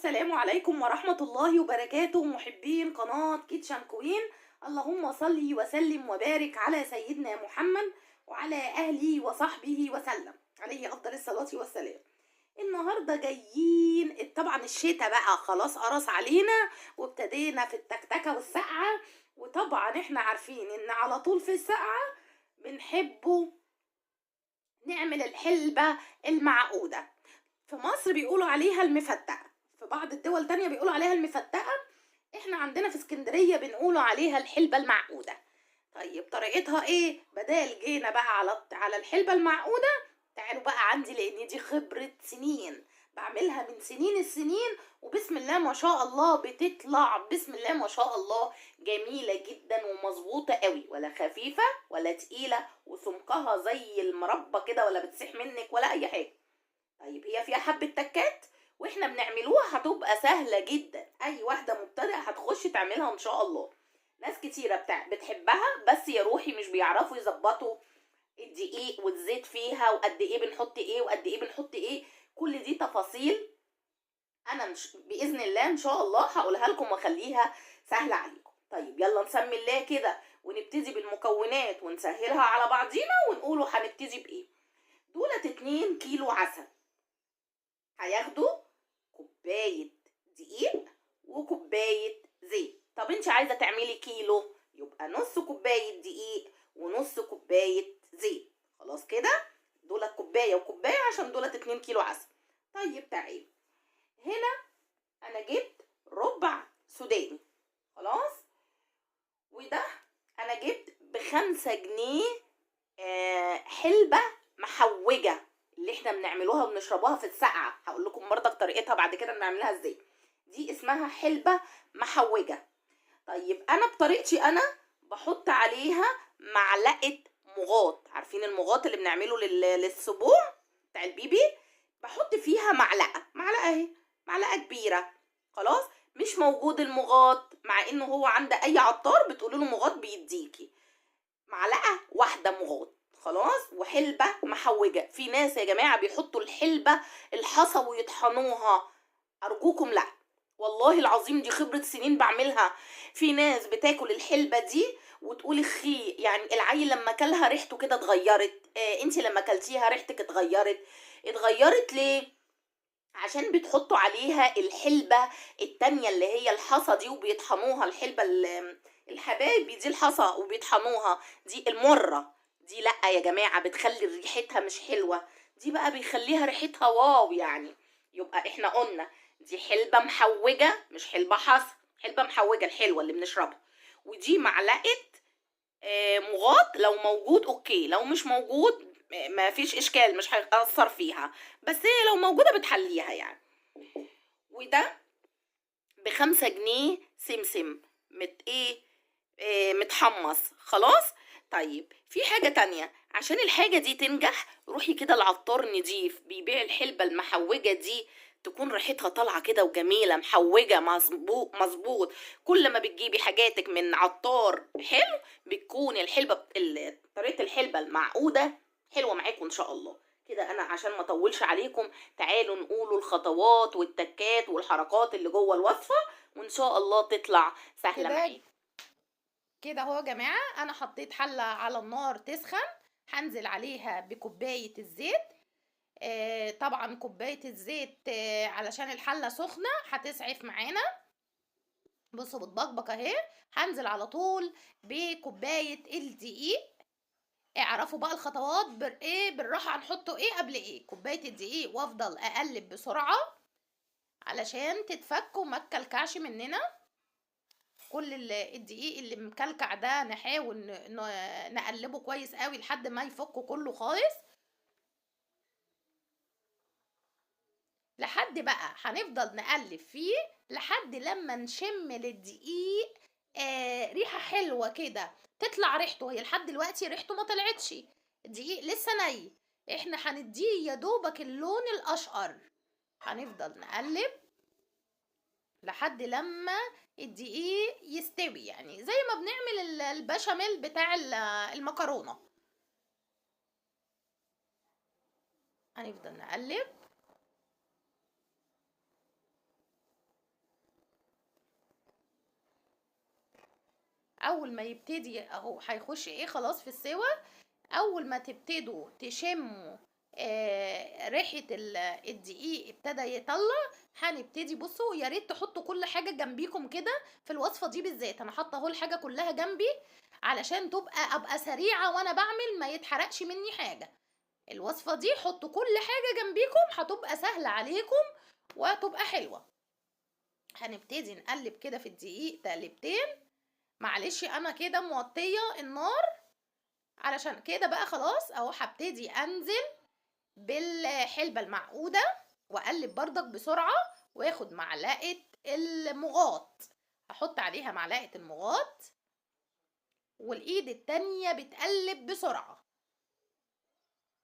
السلام عليكم ورحمة الله وبركاته، محبين قناة كيتشن كوين. اللهم صل وسلم وبارك على سيدنا محمد وعلى أهله وصحبه وسلم عليه أفضل الصلاة والسلام. النهاردة جايين، طبعا الشتاء بقى خلاص قرص علينا وابتدينا في التكتكة والسقعة، وطبعا احنا عارفين ان على طول في السقعة بنحبه نعمل الحلبة المعقودة. في مصر بيقولوا عليها المفتقة، في بعض الدول تانية بيقولوا عليها المفتقة، احنا عندنا في اسكندرية بنقولوا عليها الحلبة المعقودة. طيب طريقتها ايه؟ بدال جينا بقى على الحلبة المعقودة، تعالوا بقى عندي لان دي خبرة سنين، بعملها من سنين السنين، وبسم الله ما شاء الله بتطلع بسم الله ما شاء الله جميلة جدا ومظبوطة قوي، ولا خفيفة ولا تقيلة، وسمكها زي المربى كده، ولا بتسيح منك ولا اي حاجة. طيب هي فيها حبة تكات، واحنا بنعملوها هتبقى سهلة جدا، اي واحدة مبتدئة هتخش تعملها ان شاء الله. ناس كتيرة بتحبها، بس يا روحي مش بيعرفوا يظبطوا الدقيق والزيت فيها، وقد ايه بنحط ايه وقد ايه بنحط ايه. كل دي تفاصيل انا باذن الله ان شاء الله هقولها لكم واخليها سهلة عليكم. طيب يلا نسمي الله كده ونبتدي بالمكونات ونسهلها على بعضينا ونقولوا هنبتدي بايه. دولت 2 كيلو عسل، هياخدوا كوباية دقيق وكوباية زيت. طب انت عايزة تعملي كيلو، يبقى نص كوباية دقيق ونص كوباية زيت. خلاص كده، دولت كوباية وكوباية عشان دولت 2 كيلو عسل. طيب تعالي هنا، انا جبت ربع سوداني، خلاص. وده انا جبت ب5 جنيه حلبة محوجة اللي احنا بنعملوها وبنشربوها في السقعة، هقول لكم برضك طريقتها بعد كده بنعملها ازاي. دي اسمها حلبة محوجة. طيب انا بطريقتي انا بحط عليها معلقة مغاط، عارفين المغاط اللي بنعمله للسبوع بتاع البيبي، بحط فيها معلقة اهي، معلقة كبيرة. خلاص، مش موجود المغاط، مع انه هو عند اي عطار بتقولوا له مغاط بيديكي معلقة واحدة مغاط. خلاص، وحلبة محوجة. في ناس يا جماعة بيحطوا الحلبة الحصى ويطحنوها، أرجوكم لا، والله العظيم دي خبرة سنين بعملها. في ناس بتاكل الحلبة دي وتقول اخي، يعني العيل لما كلها ريحته كده اتغيرت، انتي لما كلتيها ريحتك اتغيرت ليه؟ عشان بتحطوا عليها الحلبة التانية اللي هي الحصى دي وبيطحنوها. الحلبة الحبايبي دي الحصى وبيطحنوها، دي المرة دي لا يا جماعة، بتخلي ريحتها مش حلوة، دي بقى بيخليها ريحتها واو يعني. يبقى احنا قلنا دي حلبة محوجة مش حلبة حصى، حلبة محوجة الحلوة اللي بنشربها. ودي معلقة مغاط، لو موجود اوكي، لو مش موجود ما فيش اشكال، مش هيأثر فيها، بس هي لو موجودة بتحليها يعني. وده ب5 جنيه سمسم متحمص. خلاص. طيب في حاجة تانية، عشان الحاجة دي تنجح روحي كده العطار نضيف بيبيع الحلبة المحوجة دي، تكون ريحتها طالعة كده وجميلة محوجة مظبوط. كل ما بتجيبي حاجاتك من عطار حلو بتكون الحلبة طريقة الحلبة المعقودة حلوة معاكم ان شاء الله. كده انا عشان ما اطولش عليكم، تعالوا نقولوا الخطوات والتكات والحركات اللي جوه الوصفة، وان شاء الله تطلع سهلة معاكم. كده اهو يا جماعة، انا حطيت حلة على النار تسخن، هنزل عليها بكوباية الزيت. طبعا كوباية الزيت علشان الحلة سخنة هتسعف معانا. بصوا بتبقبق اهي. هنزل على طول بكوباية الدقيق. اعرفوا بقى الخطوات بالراحة هنحطه ايه قبل ايه. كوباية الدقيق وافضل اقلب بسرعة علشان تتفك وما تكلكعش مننا. كل الدقيق اللي مكلكع ده نحاول نقلبه كويس قوي لحد ما يفك كله خالص. لحد بقى هنفضل نقلب فيه لحد لما نشم للدقيق ريحة حلوة كده، تطلع ريحته. هي لحد دلوقتي ريحته ما طلعتش، الدقيق لسه ني، احنا هنديه يا دوبك اللون الاشقر. هنفضل نقلب لحد لما الدقيق يستوي، يعني زي ما بنعمل البشاميل بتاع المكرونة. هنفضل نقلب اول ما يبتدي اهو هيخش ايه خلاص في السوا. اول ما تبتدوا تشموا ريحة الدقيق ابتدى يطلع، هنبتدي. بصوا يا ريت تحطوا كل حاجة جنبيكم كده في الوصفة دي بالذات. انا حاطة اهو الحاجة كلها جنبي علشان ابقى سريعة وانا بعمل، ما يتحرقش مني حاجة. الوصفة دي حطوا كل حاجة جنبيكم، هتبقى سهلة عليكم وهتبقى حلوة. هنبتدي نقلب كده في الدقيق تقلبتين. معلش انا كده موطية النار علشان كده بقى خلاص اهو. هبتدي انزل بالحلبة المعقودة واقلب بردك بسرعة، واخد معلقة المغاط، هحط عليها معلقة المغاط، والايد التانية بتقلب بسرعة.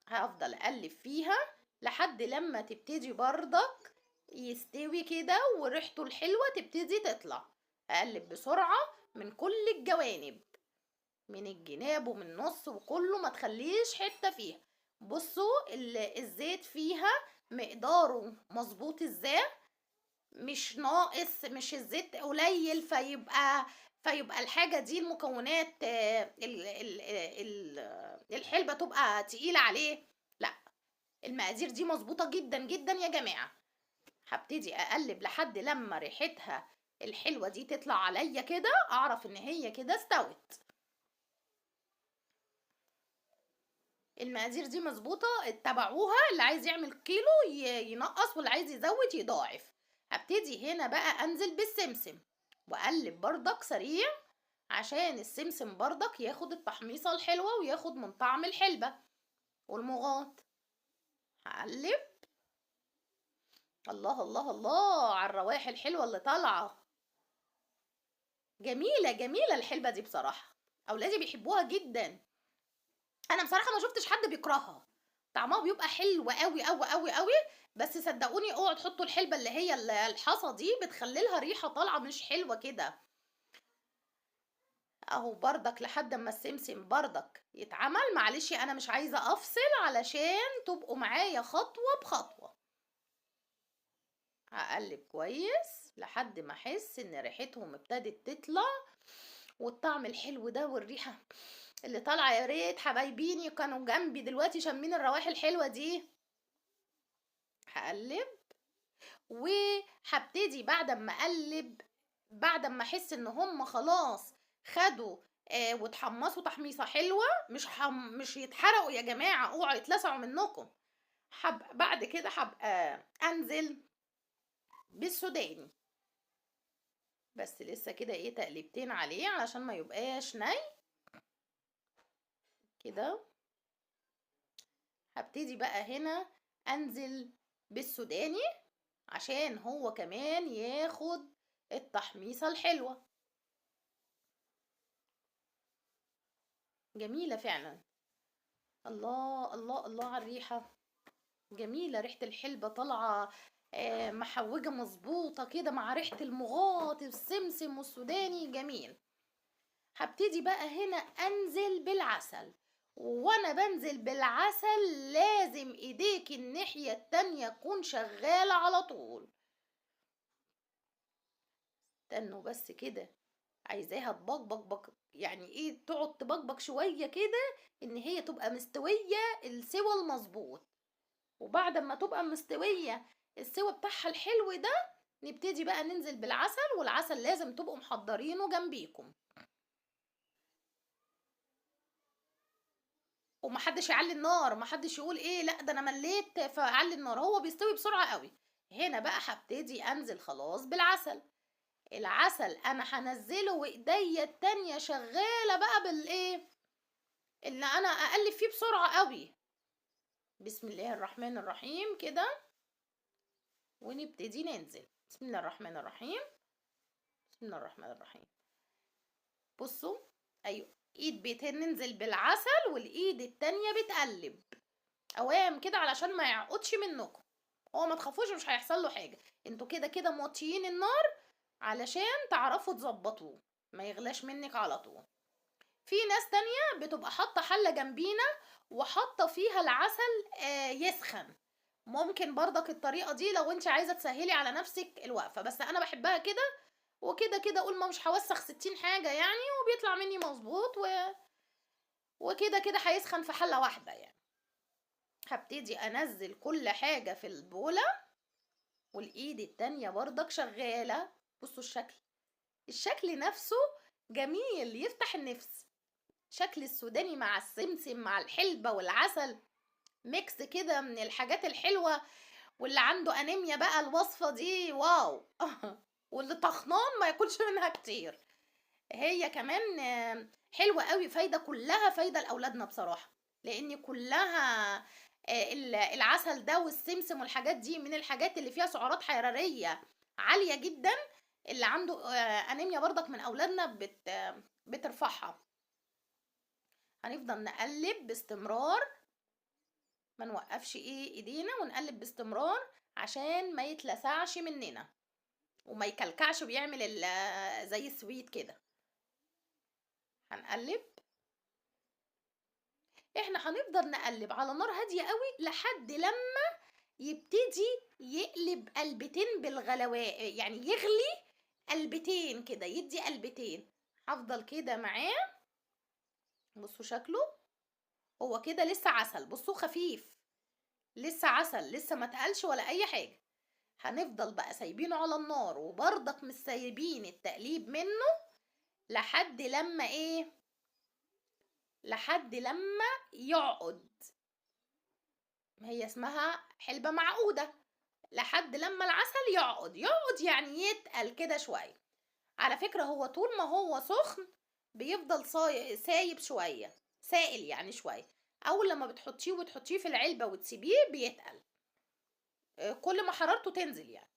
هفضل اقلب فيها لحد لما تبتدي بردك يستوي كده وريحته الحلوة تبتدي تطلع. اقلب بسرعة من كل الجوانب، من الجناب ومن النص وكله، ما تخليش حتة فيها. بصوا الزيت فيها مقداره مظبوط ازاي، مش ناقص، مش الزيت قليل فيبقى الحاجة دي المكونات الحلبة تبقى تقيلة عليه. لا، المقادير دي مظبوطة جدا جدا يا جماعة. هبتدي اقلب لحد لما ريحتها الحلوة دي تطلع عليا كده، اعرف ان هي كده استوت. المقادير دي مظبوطة، اتبعوها. اللي عايز يعمل كيلو ينقص، واللي عايز يزود يضاعف. هبتدي هنا بقى انزل بالسمسم واقلب بردك سريع عشان السمسم بردك ياخد التحميصة الحلوة وياخد من طعم الحلبة والمغاط. هقلب. الله الله الله على الروائح الحلوة اللي طالعة. جميلة جميلة الحلبة دي بصراحة، اولادي بيحبوها جدا. انا بصراحة ما شفتش حد بيكرهها، طعمها بيبقى حلو قوي قوي قوي قوي. بس صدقوني اوعوا تحطوا الحلبة اللي هي الحصى دي، بتخلي لها ريحة طالعة مش حلوة كده. اهو بردك لحد اما السمسم بردك يتعمل. معلش انا مش عايزة افصل علشان تبقوا معايا خطوة بخطوة. هقلب كويس لحد ما احس ان ريحتهم ابتدت تطلع، والطعم الحلو ده والريحة اللي طالعة. يا ريت حبايبيني كانوا جنبي دلوقتي شامين الروائح الحلوة دي. هقلب وهبتدي بعد ما اقلب، بعد ما احس ان هم خلاص خدوا وتحمصوا تحميصه حلوه، مش يتحرقوا يا جماعه، اوعوا يتلسعوا منكم. بعد كده هبقى انزل بالسوداني، بس لسه كده ايه تقلبتين عليه علشان ما يبقاش ني كده. هبتدي بقى هنا انزل بالسوداني عشان هو كمان ياخد التحميصة الحلوة. جميلة فعلا. الله الله الله على الريحة، جميلة ريحة الحلبة طالعة محوجة مظبوطة كده مع ريحة المغاط والسمسم والسوداني، جميل. هبتدي بقى هنا انزل بالعسل، وانا بنزل بالعسل لازم ايديك الناحية التانية تكون شغالة على طول. استنوا بس كده، عايزاها تبقبق يعني ايه، تقعد تبقبق شوية كده ان هي تبقى مستوية السوى المظبوط. وبعد ما تبقى مستوية السوى بتاعها الحلو ده، نبتدي بقى ننزل بالعسل. والعسل لازم تبقوا محضرينه جنبيكم، ومحدش يعلي النار، محدش يقول ايه لا ده انا مليت فاعلي النار، هو بيستوي بسرعة قوي. هنا بقى هبتدي انزل خلاص بالعسل. العسل انا هنزله وايديا التانية شغالة بقى بالايه اللي انا اقلب فيه بسرعة قوي. بسم الله الرحمن الرحيم كده، ونبتدي ننزل. بسم الله الرحمن الرحيم، بسم الله الرحمن الرحيم. بصوا، ايوه، ايد بتنزل بالعسل والايد التانية بتقلب اوام كده علشان ما يعقدش منكم. هو ما تخافوش، مش هيحصل له حاجة. انتوا كده كده موطيين النار علشان تعرفوا تظبطوه ما يغلاش منك على طول. في ناس تانية بتبقى حاطة حلة جنبينا وحاطة فيها العسل يسخن. ممكن برضك الطريقة دي لو انت عايزة تسهلي على نفسك الوقفة، بس انا بحبها كده وكده كده قول ما مش هوسخ 60 حاجة يعني، وبيطلع مني مظبوط وكده كده هيسخن في حلة واحدة يعني. هبتدي انزل كل حاجة في البولة، والايد التانية برضك شغالة. بصوا الشكل نفسه جميل يفتح النفس. شكل السوداني مع السمسم مع الحلبة والعسل، ميكس كده من الحاجات الحلوة. واللي عنده انيميا بقى الوصفة دي واو. واللي طخنان ما ياكلش منها كتير. هي كمان حلوة قوي، فايدة كلها فايدة لأولادنا بصراحة، لأن كلها العسل ده والسمسم والحاجات دي من الحاجات اللي فيها سعرات حرارية عالية جدا. اللي عنده أنيميا برضك من أولادنا بترفعها. هنفضل نقلب باستمرار، ما نوقفش ايدينا، ونقلب باستمرار عشان ما يتلسعش مننا وما يكلكعش ويعمل زي السويت كده. هنقلب، احنا هنفضل نقلب على نار هاديه قوي لحد لما يبتدي يقلب قلبتين بالغلواء، يعني يغلي قلبتين كده، يدي قلبتين. هفضل كده معاه. بصوا شكله هو كده لسه عسل، بصوا خفيف، لسه عسل، لسه ما تقلش ولا اي حاجه. هنفضل بقى سايبينه على النار، وبرضك مش سايبين التقليب منه لحد لما ايه، لحد لما يعقد. هي اسمها حلبة معقودة. لحد لما العسل يعقد يعني يتقل كده شوية. على فكرة هو طول ما هو سخن بيفضل سايب شوية، سائل يعني شوية. اول لما بتحطيه وتحطيه في العلبة وتسيبيه بيتقل، كل ما حرارته تنزل يعني.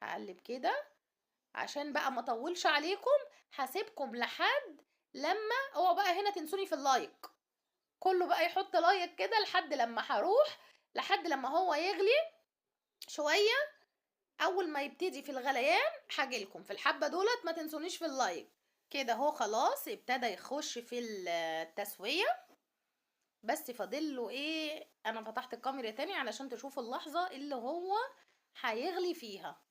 هقلب كده عشان بقى ما اطولش عليكم. هسيبكم لحد لما اوعوا بقى هنا تنسوني في اللايك، كله بقى يحط لايك كده لحد لما هروح، لحد لما هو يغلي شويه. اول ما يبتدي في الغليان هاجيلكم في الحبه دولت، ما تنسونيش في اللايك. كده هو خلاص ابتدى يخش في التسويه، بس فاضله ايه، انا فتحت الكاميرا تاني علشان تشوفوا اللحظه اللي هو هيغلي فيها.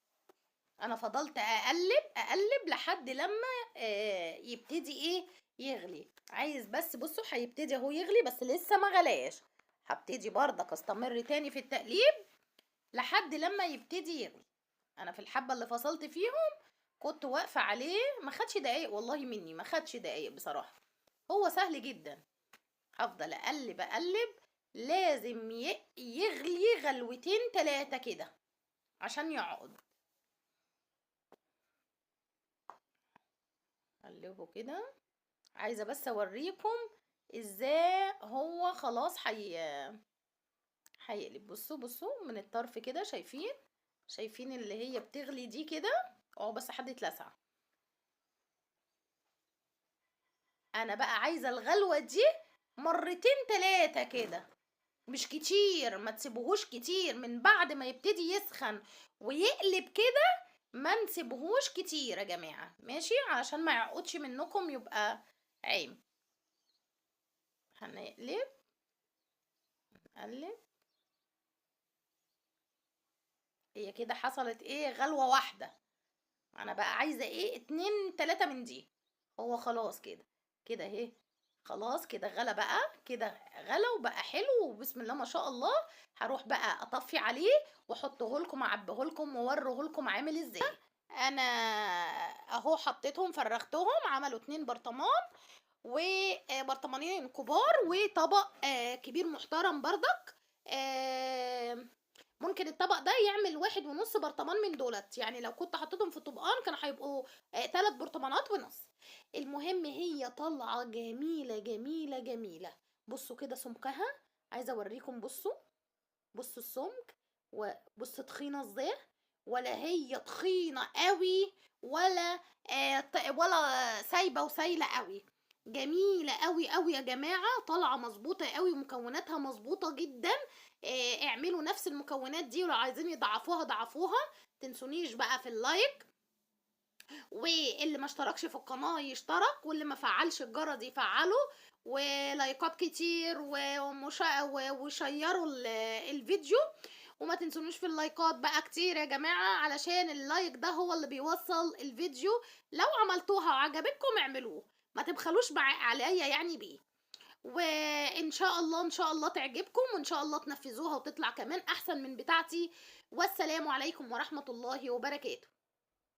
انا فضلت اقلب لحد لما يبتدي ايه يغلي. عايز بس بصوا هيبتدي اهو يغلي، بس لسه ما غلاش. هبتدي برضك استمر تاني في التقليب لحد لما يبتدي يغلي. انا في الحبة اللي فصلت فيهم كنت واقفة عليه، ما خدش دقايق والله مني، ما خدش دقايق بصراحة، هو سهل جدا. هفضل اقلب لازم يغلي غلوتين 3 كده عشان يعقد. قلبه كده. عايزة بس اوريكم ازاي هو خلاص هيقلب. بصوا من الطرف كده، شايفين اللي هي بتغلي دي كده. بس حد اتلسع. انا بقى عايزة الغلوة دي 2-3 كده، مش كتير، ما تسيبوهوش كتير. من بعد ما يبتدي يسخن ويقلب كده ما نسيبوهوش كتير يا جماعة، ماشي؟ علشان ما يعقدش منكم يبقى عيب. هنقلب هي كده حصلت ايه، غلوة واحدة. انا بقى عايزة ايه 2-3 من دي. هو خلاص كده اهي، خلاص كده غلى بقى، كده غلى وبقى حلو وبسم الله ما شاء الله. هروح بقى اطفي عليه واحطه لكم، اعبيه لكم واوريه لكم عامل ازاي. انا اهو حطيتهم فرغتهم، عملوا 2 برطمان وبرطمانين كبار وطبق كبير محترم برضك. ممكن الطبق ده يعمل 1.5 برطمان من دولت، يعني لو كنت حطيتهم في طبقان كانوا هيبقوا 3 برطمانات ونص. المهم هي طالعه جميله جميله جميله. بصوا كده سمكها، عايزه اوريكم. بصوا السمك، وبصوا تخينه ازاي، ولا هي تخينه قوي ولا سايبه وسايله قوي. جميله قوي قوي يا جماعه، طالعه مظبوطه قوي ومكوناتها مظبوطه جدا. اعملوا نفس المكونات دي، ولو عايزين يضعفوها ضعفوها. تنسونيش بقى في اللايك، واللي ما اشتركش في القناه يشترك، واللي ما فعلش الجرس يفعله، ولايكات كتير وشيروا الفيديو. وما تنسونوش في اللايكات بقى كتير يا جماعة، علشان اللايك ده هو اللي بيوصل الفيديو. لو عملتوها وعجبتكم اعملوه، ما تبخلوش عليا يعني بيه. وان شاء الله ان شاء الله تعجبكم، وان شاء الله تنفذوها وتطلع كمان احسن من بتاعتي. والسلام عليكم ورحمة الله وبركاته.